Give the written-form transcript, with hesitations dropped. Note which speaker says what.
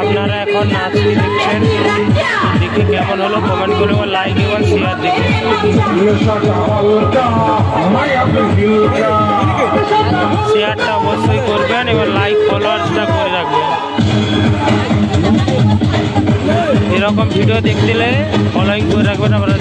Speaker 1: আপনারা এখন নাচটি দেখছেন, দেখে কেমন হলো কমেন্ট করে লাইক এবং শেয়ার দিবেন। শেয়ারটা অবশ্যই করবেন এবং লাইক ফলোয়ার্সটা করে রাখবেন। এরকম ভিডিও দেখতে ফলোইং করে রাখবেন আপনারা।